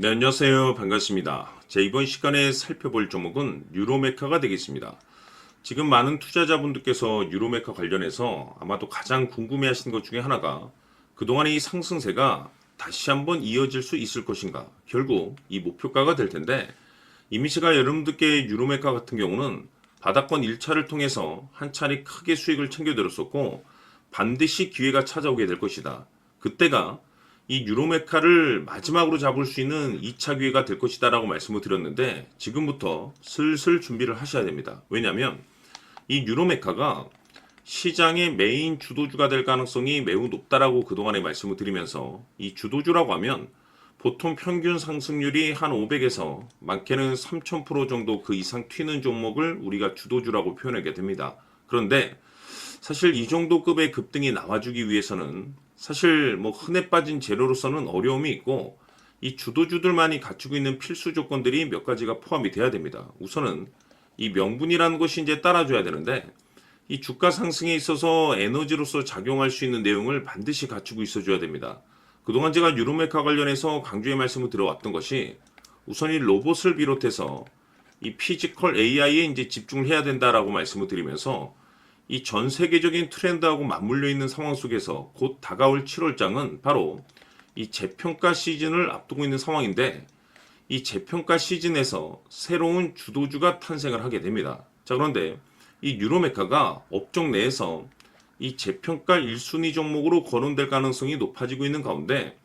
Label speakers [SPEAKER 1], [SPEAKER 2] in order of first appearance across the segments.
[SPEAKER 1] 네, 안녕하세요. 반갑습니다. 이번 시간에 살펴볼 종목은 유로메카가 되겠습니다. 지금 많은 투자자분들께서 유로메카 관련해서 아마도 가장 궁금해하시는 것 중에 하나가 그동안의 이 상승세가 다시 한번 이어질 수 있을 것인가, 결국 이 목표가가 될 텐데, 이미 제가 여러분들께 유로메카 같은 경우는 바닥권 1차를 통해서 한 차례 크게 수익을 챙겨드렸었고, 반드시 기회가 찾아오게 될 것이다. 그때가 이 유로메카를 마지막으로 잡을 수 있는 2차 기회가 될 것이다 라고 말씀을 드렸는데, 지금부터 슬슬 준비를 하셔야 됩니다. 왜냐하면 이 유로메카가 시장의 메인 주도주가 될 가능성이 매우 높다라고 그동안에 말씀을 드리면서, 이 주도주라고 하면 보통 평균 상승률이 한 500에서 많게는 3000% 정도 그 이상 튀는 종목을 우리가 주도주라고 표현하게 됩니다. 그런데 사실 이 정도 급의 급등이 나와주기 위해서는 사실 흔해 빠진 재료로서는 어려움이 있고, 이 주도주들만이 갖추고 있는 필수 조건들이 몇 가지가 포함이 돼야 됩니다. 우선은 이 명분이라는 것이 이제 따라줘야 되는데, 이 주가 상승에 있어서 에너지로서 작용할 수 있는 내용을 반드시 갖추고 있어줘야 됩니다. 그동안 제가 유로메카 관련해서 강조의 말씀을 드려왔던 것이, 우선 이 로봇을 비롯해서 이 피지컬 AI에 이제 집중을 해야 된다라고 말씀을 드리면서, 이 전 세계적인 트렌드하고 맞물려 있는 상황 속에서 곧 다가올 7월장은 바로 이 재평가 시즌을 앞두고 있는 상황인데, 이 재평가 시즌에서 새로운 주도주가 탄생을 하게 됩니다. 자, 그런데 이 유로메카가 업종 내에서 이 재평가 1순위 종목으로 거론될 가능성이 높아지고 있는 가운데,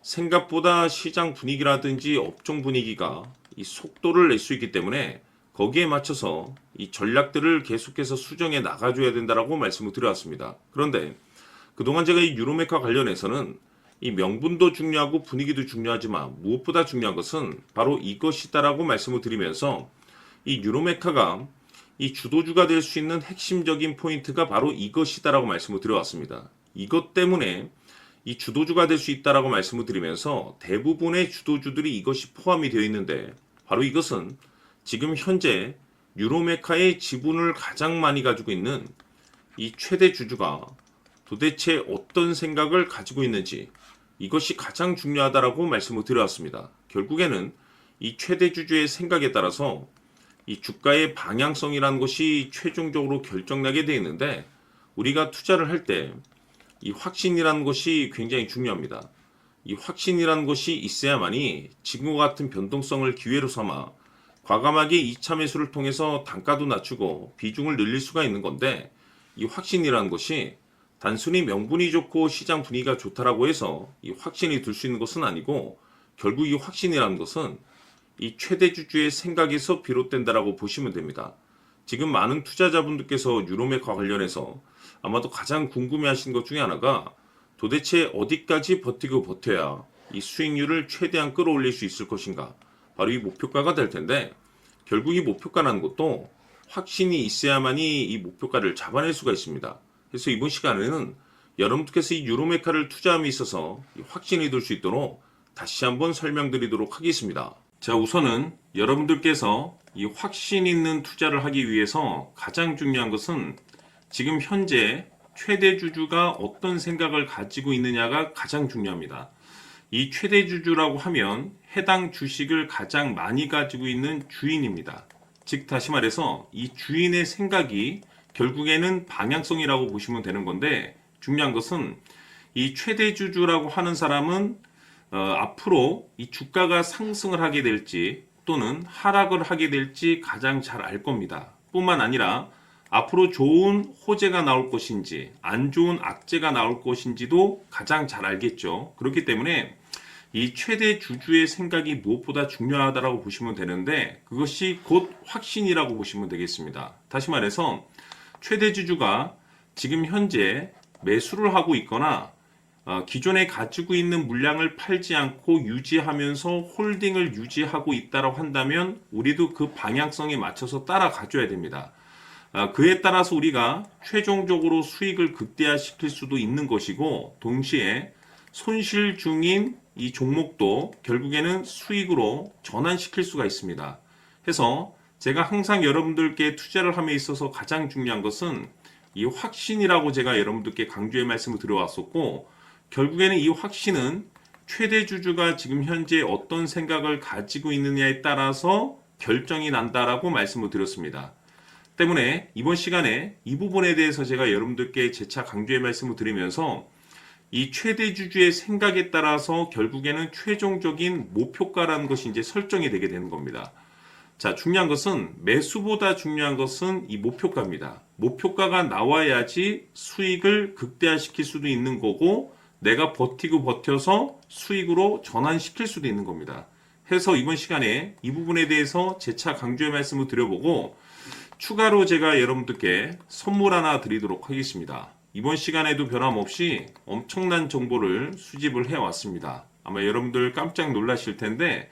[SPEAKER 1] 생각보다 시장 분위기라든지 업종 분위기가 이 속도를 낼 수 있기 때문에 거기에 맞춰서 이 전략들을 계속해서 수정해 나가줘야 된다라고 말씀을 드려왔습니다. 그런데 그동안 제가 이 유로메카 관련해서는 이 명분도 중요하고 분위기도 중요하지만 무엇보다 중요한 것은 바로 이것이다라고 말씀을 드리면서, 이 유로메카가 이 주도주가 될 수 있는 핵심적인 포인트가 바로 이것이다라고 말씀을 드려왔습니다. 이것 때문에 이 주도주가 될 수 있다라고 말씀을 드리면서 대부분의 주도주들이 이것이 포함이 되어 있는데, 바로 이것은 지금 현재 유로메카의 지분을 가장 많이 가지고 있는 이 최대 주주가 도대체 어떤 생각을 가지고 있는지, 이것이 가장 중요하다라고 말씀을 드려왔습니다. 결국에는 이 최대 주주의 생각에 따라서 이 주가의 방향성이라는 것이 최종적으로 결정나게 되어 있는데, 우리가 투자를 할 때 이 확신이라는 것이 굉장히 중요합니다. 이 확신이라는 것이 있어야만이 지금과 같은 변동성을 기회로 삼아 과감하게 2차 매수를 통해서 단가도 낮추고 비중을 늘릴 수가 있는 건데, 이 확신이라는 것이 단순히 명분이 좋고 시장 분위기가 좋다라고 해서 이 확신이 들 수 있는 것은 아니고, 결국 이 확신이라는 것은 이 최대 주주의 생각에서 비롯된다라고 보시면 됩니다. 지금 많은 투자자분들께서 유로메카 관련해서 아마도 가장 궁금해하시는 것 중에 하나가, 도대체 어디까지 버티고 버텨야 이 수익률을 최대한 끌어올릴 수 있을 것인가, 바로 이 목표가가 될 텐데, 결국 이 목표가라는 것도 확신이 있어야만이 이 목표가를 잡아낼 수가 있습니다. 그래서 이번 시간에는 여러분들께서 이 유로메카를 투자함에 있어서 확신이 들 수 있도록 다시 한번 설명드리도록 하겠습니다. 자, 우선은 여러분들께서 이 확신 있는 투자를 하기 위해서 가장 중요한 것은 지금 현재 최대 주주가 어떤 생각을 가지고 있느냐가 가장 중요합니다. 이 최대 주주라고 하면 해당 주식을 가장 많이 가지고 있는 주인입니다. 즉 다시 말해서 이 주인의 생각이 결국에는 방향성이라고 보시면 되는 건데, 중요한 것은 이 최대 주주라고 하는 사람은 앞으로 이 주가가 상승을 하게 될지 또는 하락을 하게 될지 가장 잘 알 겁니다. 뿐만 아니라 앞으로 좋은 호재가 나올 것인지 안 좋은 악재가 나올 것인지도 가장 잘 알겠죠. 그렇기 때문에 이 최대 주주의 생각이 무엇보다 중요하다고 보시면 되는데, 그것이 곧 확신이라고 보시면 되겠습니다. 다시 말해서 최대 주주가 지금 현재 매수를 하고 있거나 기존에 가지고 있는 물량을 팔지 않고 유지하면서 홀딩을 유지하고 있다고 한다면 우리도 그 방향성에 맞춰서 따라가줘야 됩니다. 그에 따라서 우리가 최종적으로 수익을 극대화시킬 수도 있는 것이고, 동시에 손실 중인 이 종목도 결국에는 수익으로 전환시킬 수가 있습니다. 해서 제가 항상 여러분들께 투자를 함에 있어서 가장 중요한 것은 이 확신이라고 제가 여러분들께 강조의 말씀을 드려왔었고, 결국에는 이 확신은 최대 주주가 지금 현재 어떤 생각을 가지고 있느냐에 따라서 결정이 난다라고 말씀을 드렸습니다. 때문에 이번 시간에 이 부분에 대해서 제가 여러분들께 재차 강조의 말씀을 드리면서 이 최대 주주의 생각에 따라서 결국에는 최종적인 목표가라는 것이 이제 설정이 되게 되는 겁니다. 자, 중요한 것은 매수보다 중요한 것은 이 목표가입니다. 목표가가 나와야지 수익을 극대화시킬 수도 있는 거고 내가 버티고 버텨서 수익으로 전환시킬 수도 있는 겁니다. 해서 이번 시간에 이 부분에 대해서 재차 강조의 말씀을 드려보고 추가로 제가 여러분들께 선물 하나 드리도록 하겠습니다. 이번 시간에도 변함없이 엄청난 정보를 수집을 해왔습니다. 아마 여러분들 깜짝 놀라실 텐데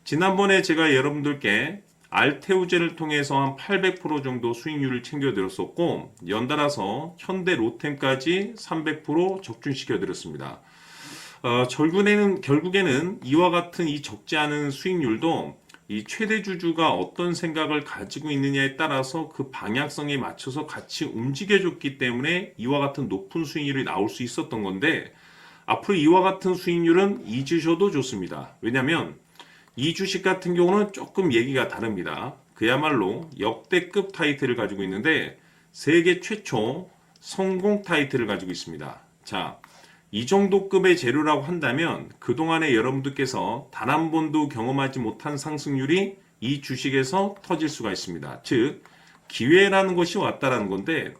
[SPEAKER 1] 지난번에 제가 여러분들께 알테우젠을 통해서 한 800% 정도 수익률을 챙겨드렸었고 연달아서 현대 로템까지 300% 적중시켜드렸습니다. 결국에는 이와 같은 이 적지 않은 수익률도 이 최대 주주가 어떤 생각을 가지고 있느냐에 따라서 그 방향성에 맞춰서 같이 움직여줬기 때문에 이와 같은 높은 수익률이 나올 수 있었던 건데 앞으로 이와 같은 수익률은 잊으셔도 좋습니다. 왜냐하면 이 주식 같은 경우는 조금 얘기가 다릅니다. 그야말로 역대급 타이틀을 가지고 있는데 세계 최초 성공 타이틀을 가지고 있습니다. 자, 이 정도 급의 재료라고 한다면 그동안에 여러분들께서 단 한 번도 경험하지 못한 상승률이 이 주식에서 터질 수가 있습니다. 즉 기회라는 것이 왔다라는 건데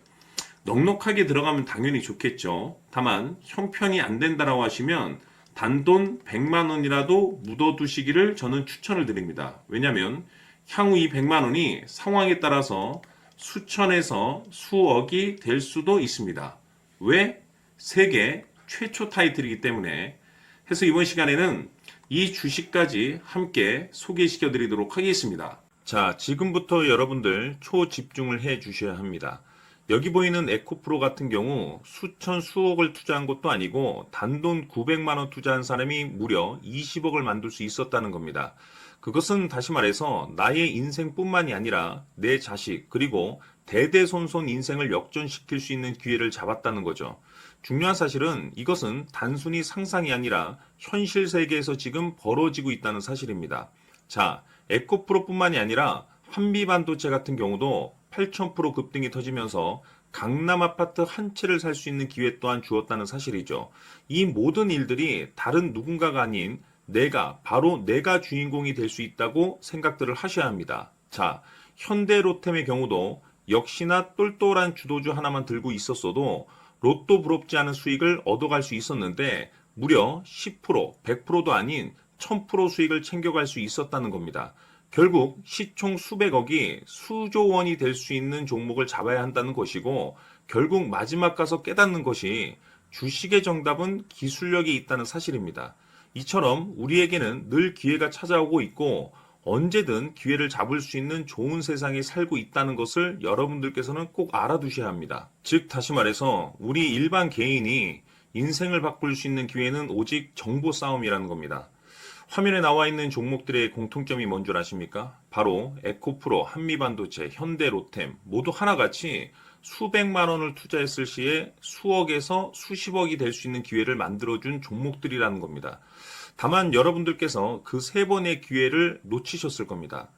[SPEAKER 1] 넉넉하게 들어가면 당연히 좋겠죠. 다만 형편이 안 된다라고 하시면 단돈 100만 원이라도 묻어두시기를 저는 추천을 드립니다. 왜냐하면 향후 이 100만 원이 상황에 따라서 수천에서 수억이 될 수도 있습니다. 왜? 세계 최초 타이틀이기 때문에. 해서 이번 시간에는 이 주식까지 함께 소개시켜 드리도록 하겠습니다. 자, 지금부터 여러분들 초집중을 해 주셔야 합니다. 여기 보이는 에코프로 같은 경우 수천 수억을 투자한 것도 아니고 단돈 900만 원 투자한 사람이 무려 20억을 만들 수 있었다는 겁니다. 그것은 다시 말해서 나의 인생뿐만이 아니라 내 자식 그리고 대대손손 인생을 역전시킬 수 있는 기회를 잡았다는 거죠. 중요한 사실은 이것은 단순히 상상이 아니라 현실 세계에서 지금 벌어지고 있다는 사실입니다. 자, 에코프로뿐만이 아니라 한미반도체 같은 경우도 8,000% 급등이 터지면서 강남 아파트 한 채를 살 수 있는 기회 또한 주었다는 사실이죠. 이 모든 일들이 다른 누군가가 아닌 바로 내가 주인공이 될 수 있다고 생각들을 하셔야 합니다. 자, 현대로템의 경우도 역시나 똘똘한 주도주 하나만 들고 있었어도 로또 부럽지 않은 수익을 얻어갈 수 있었는데 무려 10%, 100%도 아닌 1000% 수익을 챙겨갈 수 있었다는 겁니다. 결국 시총 수백억이 수조 원이 될 수 있는 종목을 잡아야 한다는 것이고 결국 마지막 가서 깨닫는 것이 주식의 정답은 기술력이 있다는 사실입니다. 이처럼 우리에게는 늘 기회가 찾아오고 있고 언제든 기회를 잡을 수 있는 좋은 세상에 살고 있다는 것을 여러분들께서는 꼭 알아두셔야 합니다. 즉 다시 말해서 우리 일반 개인이 인생을 바꿀 수 있는 기회는 오직 정보 싸움이라는 겁니다. 화면에 나와 있는 종목들의 공통점이 뭔 줄 아십니까? 바로 에코프로, 한미반도체, 현대로템 모두 하나같이 수백만 원을 투자했을 시에 수억에서 수십억이 될 수 있는 기회를 만들어준 종목들이라는 겁니다. 다만 여러분들께서 그 세 번의 기회를 놓치셨을 겁니다.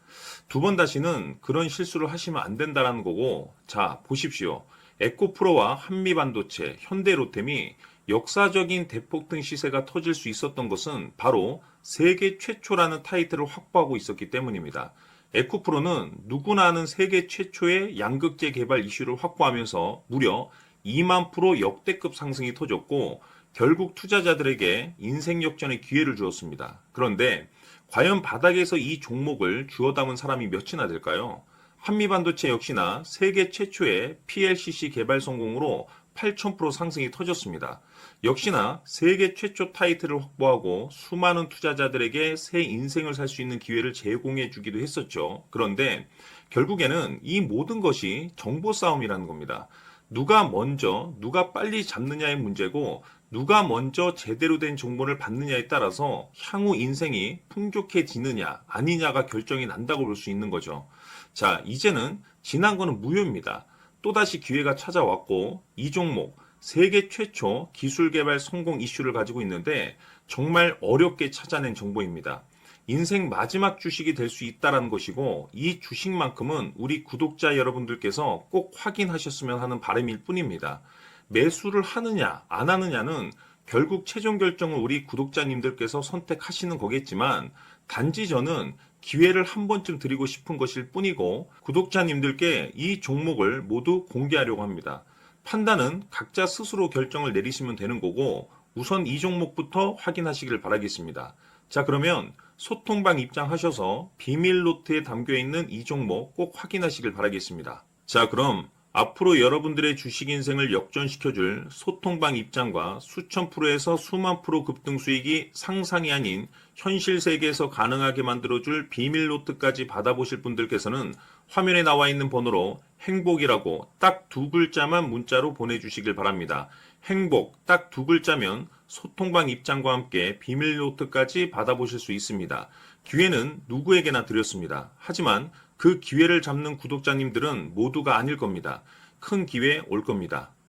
[SPEAKER 1] 두 번 다시는 그런 실수를 하시면 안 된다는 거고, 자, 보십시오. 에코프로와 한미반도체, 현대로템이 역사적인 대폭등 시세가 터질 수 있었던 것은 바로 세계 최초라는 타이틀을 확보하고 있었기 때문입니다. 에코프로는 누구나 아는 세계 최초의 양극재 개발 이슈를 확보하면서 무려 2만 프로 역대급 상승이 터졌고 결국 투자자들에게 인생 역전의 기회를 주었습니다. 그런데 과연 바닥에서 이 종목을 주워 담은 사람이 몇이나 될까요? 한미반도체 역시나 세계 최초의 PLCC 개발 성공으로 8,000% 상승이 터졌습니다. 역시나 세계 최초 타이틀을 확보하고 수많은 투자자들에게 새 인생을 살 수 있는 기회를 제공해 주기도 했었죠. 그런데 결국에는 이 모든 것이 정보 싸움이라는 겁니다. 누가 먼저, 누가 빨리 잡느냐의 문제고 누가 먼저 제대로 된 정보를 받느냐에 따라서 향후 인생이 풍족해지느냐 아니냐가 결정이 난다고 볼 수 있는 거죠. 자, 이제는 지난 거는 무효입니다. 또다시 기회가 찾아왔고 이 종목 세계 최초 기술 개발 성공 이슈를 가지고 있는데 정말 어렵게 찾아낸 정보입니다. 인생 마지막 주식이 될 수 있다는 것이고 이 주식만큼은 우리 구독자 여러분들께서 꼭 확인하셨으면 하는 바람일 뿐입니다. 매수를 하느냐 안 하느냐는 결국 최종 결정을 우리 구독자님들께서 선택하시는 거겠지만 단지 저는 기회를 한 번쯤 드리고 싶은 것일 뿐이고 구독자님들께 이 종목을 모두 공개하려고 합니다. 판단은 각자 스스로 결정을 내리시면 되는 거고 우선 이 종목부터 확인하시길 바라겠습니다. 자, 그러면 소통방 입장하셔서 비밀 노트에 담겨 있는 이 종목 꼭 확인하시길 바라겠습니다. 자, 그럼 앞으로 여러분들의 주식 인생을 역전시켜줄 소통방 입장과 수천 프로에서 수만 프로 급등 수익이 상상이 아닌 현실 세계에서 가능하게 만들어줄 비밀 노트까지 받아보실 분들께서는 화면에 나와 있는 번호로 행복이라고 딱 두 글자만 문자로 보내주시길 바랍니다. 행복 딱 두 글자면 소통방 입장과 함께 비밀 노트까지 받아보실 수 있습니다. 기회는 누구에게나 드렸습니다. 하지만 그 기회를 잡는 구독자님들은 모두가 아닐 겁니다. 큰 기회 올 겁니다.